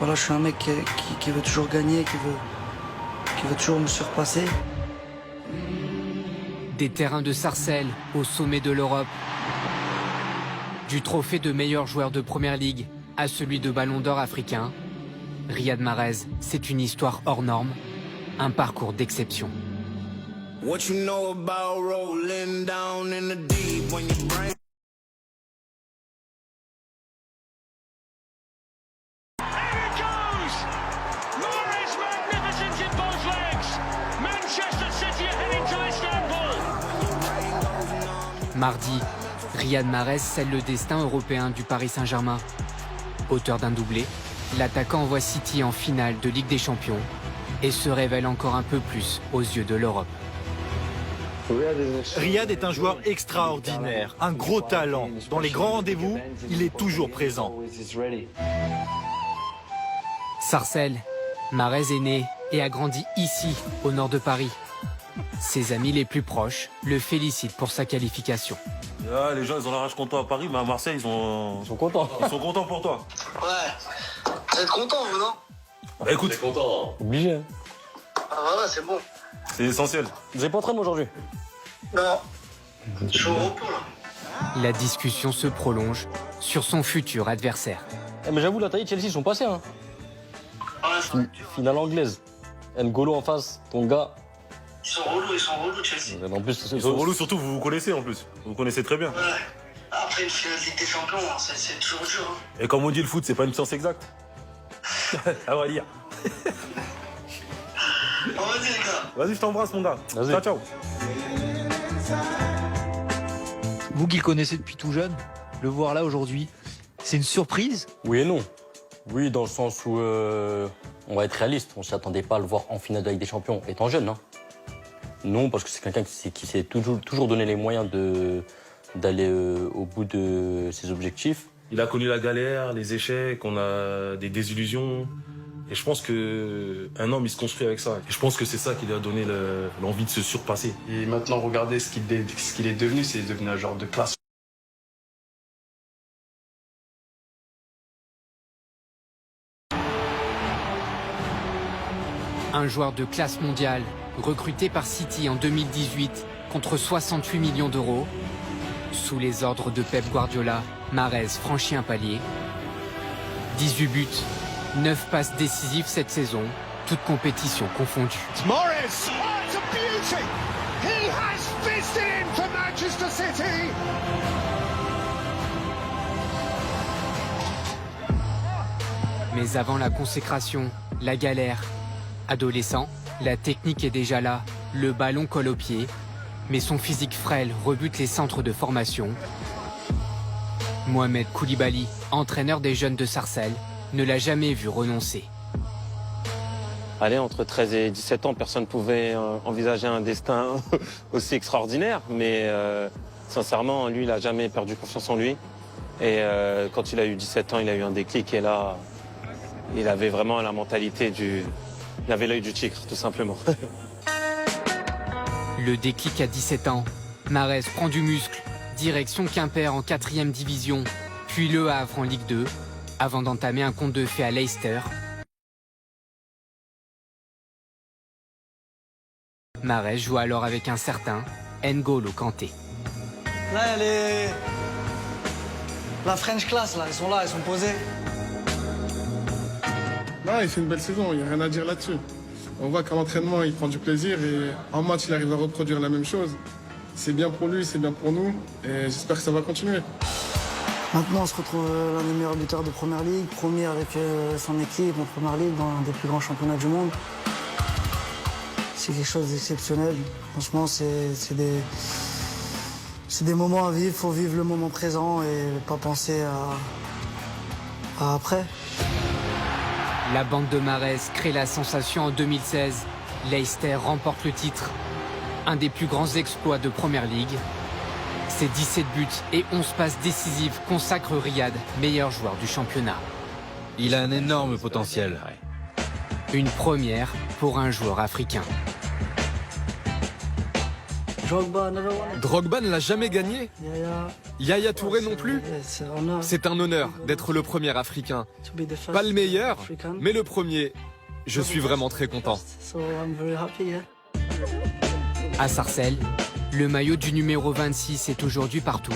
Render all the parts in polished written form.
Voilà, je suis un mec qui veut toujours gagner, qui veut toujours me surpasser. Des terrains de Sarcelles au sommet de l'Europe. Du trophée de meilleur joueur de Première Ligue à celui de Ballon d'Or africain, Riyad Mahrez, c'est une histoire hors norme, un parcours d'exception. What you know about rolling down in the deep when your brain... Mardi, Riyad Mahrez scelle le destin européen du Paris Saint-Germain. Auteur d'un doublé, l'attaquant envoie City en finale de Ligue des Champions et se révèle encore un peu plus aux yeux de l'Europe. Riyad est un joueur extraordinaire, un gros talent. Dans les grands rendez-vous, il est toujours présent. Sarcelles, Mahrez est né et a grandi ici, au nord de Paris. Ses amis les plus proches le félicitent pour sa qualification. Ah, les gens, ils ont la rage contre toi à Paris, mais à Marseille, ils sont contents. Ils sont contents pour toi. Ouais. Vous êtes contents, vous, non? Bah écoute, content. Obligé. Ah voilà, c'est bon. c'est essentiel. Vous avez pas entraîné aujourd'hui? Non. Je suis au repos, là. La discussion se prolonge sur son futur adversaire. Mais j'avoue, la taille Chelsea, ils sont passés. Hein. Ouais, Finale anglaise. N'Golo en face, ton gars. ils sont relous, Chelsea. En plus, Ils sont relous, surtout, vous vous connaissez en plus. Vous vous connaissez très bien. Ouais. Après une finale de Ligue des Champions, c'est toujours dur. Hein. Et comme on dit, le foot, c'est pas une science exacte. Ah, on va lire. Bon, vas-y, les gars. Vas-y, je t'embrasse, mon gars. Vas-y. Ciao, ciao. Vous qui le connaissez depuis tout jeune, le voir là aujourd'hui, c'est une surprise? Oui et non. Oui, dans le sens où on va être réaliste. On ne s'attendait pas à le voir en finale de la Ligue des Champions, étant jeune. Hein. Non, parce que c'est quelqu'un qui s'est toujours donné les moyens d'aller au bout de ses objectifs. Il a connu la galère, les échecs, on a des désillusions. Et je pense qu'un homme, il se construit avec ça. Et je pense que c'est ça qui lui a donné l'envie de se surpasser. Et maintenant, regardez ce qu'il est devenu. C'est devenu un genre de classe. Un joueur de classe mondiale, recruté par City en 2018 contre 68 millions d'euros. Sous les ordres de Pep Guardiola, Mahrez franchit un palier. 18 buts, 9 passes décisives cette saison, toutes compétitions confondues. Mahrez, oh, it's a beauty. He has fisted in for Manchester City. Mais avant la consécration, la galère. Adolescent, la technique est déjà là, le ballon colle au pied, mais son physique frêle rebute les centres de formation. Mohamed Koulibaly, entraîneur des jeunes de Sarcelles, ne l'a jamais vu renoncer. Allez, entre 13 et 17 ans, personne ne pouvait envisager un destin aussi extraordinaire, mais sincèrement, lui, il n'a jamais perdu confiance en lui. Et quand il a eu 17 ans, il a eu un déclic, et là, il avait vraiment la mentalité du... Il avait l'œil du tigre, tout simplement. Le déclic à 17 ans, Mahrez prend du muscle, direction Quimper en 4e division, puis Le Havre en Ligue 2, avant d'entamer un conte de fées à Leicester. Mahrez joue alors avec un certain N'Golo Kanté. Là, la French class, là, ils sont posés. Non, il fait une belle saison, il n'y a rien à dire là-dessus. On voit qu'à l'entraînement, il prend du plaisir et en match, il arrive à reproduire la même chose. C'est bien pour lui, c'est bien pour nous et j'espère que ça va continuer. Maintenant, on se retrouve l'un des meilleurs buteurs de Première Ligue, premier avec son équipe en Première Ligue dans un des plus grands championnats du monde. C'est quelque chose d'exceptionnel. Franchement, c'est des moments à vivre, il faut vivre le moment présent et pas penser à après. La bande de Mahrez crée la sensation en 2016. Leicester remporte le titre. Un des plus grands exploits de Première Ligue. Ses 17 buts et 11 passes décisives consacrent Riyad meilleur joueur du championnat. Il a un énorme potentiel. Une première pour un joueur africain. Drogba ne l'a jamais gagné. Yaya Touré non plus. C'est un honneur d'être le premier Africain. Pas le meilleur, mais le premier. Je suis vraiment très content. À Sarcelles, le maillot du numéro 26 est aujourd'hui partout.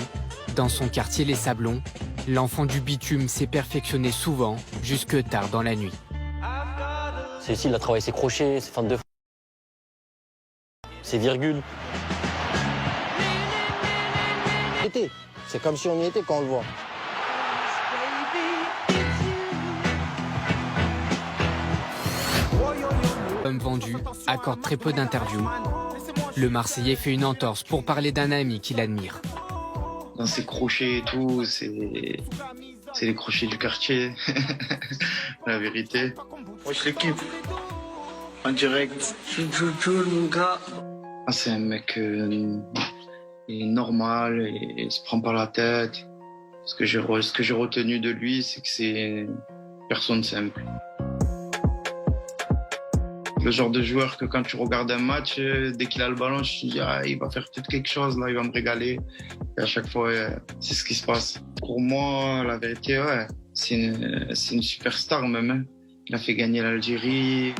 Dans son quartier Les Sablons, l'enfant du bitume s'est perfectionné souvent, jusque tard dans la nuit. Cécile a travaillé ses crochets, ses feintes de ses virgules. C'est comme si on y était quand on le voit. Homme vendu accorde très peu d'interviews. Le Marseillais fait une entorse pour parler d'un ami qu'il admire. Dans ses crochets et tout, c'est les crochets du quartier. La vérité. Moi, je l'équipe. En direct. C'est un mec il est normal et il se prend pas la tête. Ce que j'ai retenu de lui, c'est que c'est une personne simple. Le genre de joueur que quand tu regardes un match, dès qu'il a le ballon, je te dis il va faire peut-être quelque chose, là, il va me régaler. Et à chaque fois, c'est ce qui se passe. Pour moi, la vérité, c'est une superstar même. Hein. Il a fait gagner l'Algérie.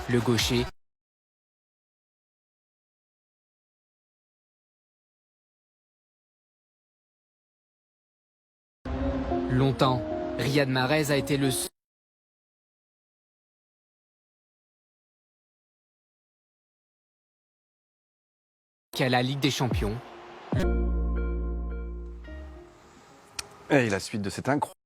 Le gaucher longtemps, Riyad Mahrez a été le seul à la Ligue des Champions. Et la suite de cette incroyable